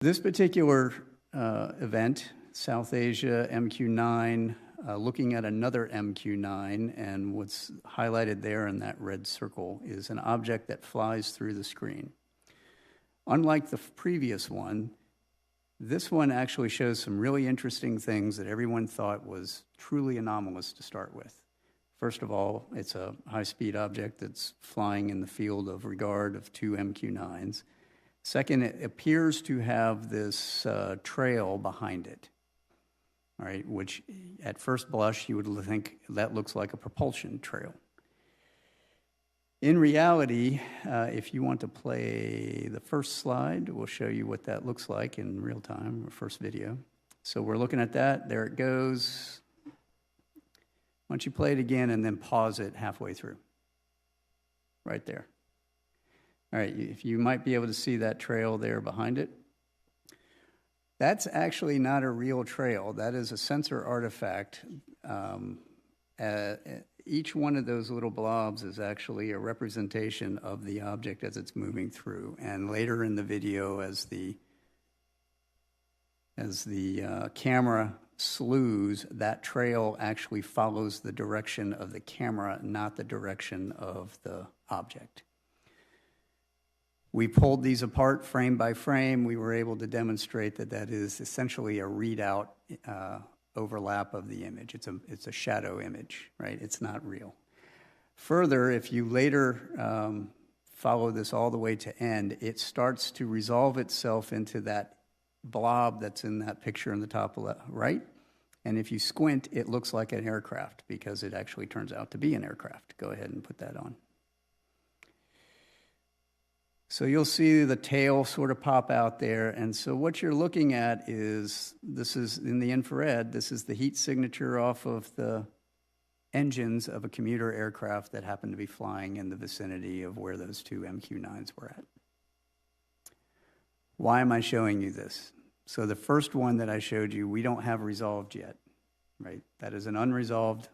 This particular event, South Asia MQ-9, looking at another MQ-9, and what's highlighted there in that red circle is an object that flies through the screen. Unlike the previous one, this one actually shows some really interesting things that everyone thought was truly anomalous to start with. First of all, it's a high-speed object that's flying in the field of regard of two MQ-9s. Second, it appears to have this trail behind it, all right, which at first blush you would think that looks like a propulsion trail. In reality, if you want to play the first slide, we'll show you what that looks like in real time, our first video. So we're looking at that. There it goes. Why don't you play it again and then pause it halfway through? Right there. All right, if you might be able to see that trail there behind it. That's actually not a real trail. That is a sensor artifact. Each one of those little blobs is actually a representation of the object as it's moving through. And later in the video, as the camera slews, that trail actually follows the direction of the camera, not the direction of the object. We pulled these apart frame by frame. We were able to demonstrate that that is essentially a readout overlap of the image. It's a shadow image, right? It's not real. Further, if you later follow this all the way to end, it starts to resolve itself into that blob that's in that picture in the top left, right? And if you squint, it looks like an aircraft because it actually turns out to be an aircraft. Go ahead and put that on. So you'll see the tail sort of pop out there. And so what you're looking at is, this is in the infrared, this is the heat signature off of the engines of a commuter aircraft that happened to be flying in the vicinity of where those two MQ-9s were at. Why am I showing you this? So the first one that I showed you, we don't have resolved yet, right? That is an unresolved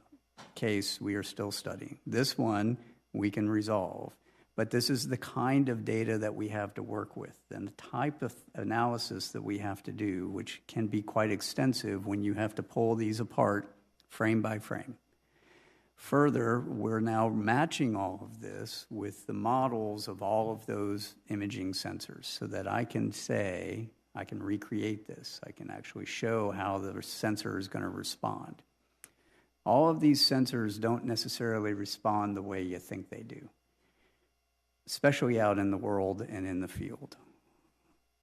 case we are still studying. This one we can resolve. But this is the kind of data that we have to work with and the type of analysis that we have to do, which can be quite extensive when you have to pull these apart frame by frame. Further, we're now matching all of this with the models of all of those imaging sensors so that I can say, I can recreate this. I can actually show how the sensor is going to respond. All of these sensors don't necessarily respond the way you think they do, especially out in the world and in the field.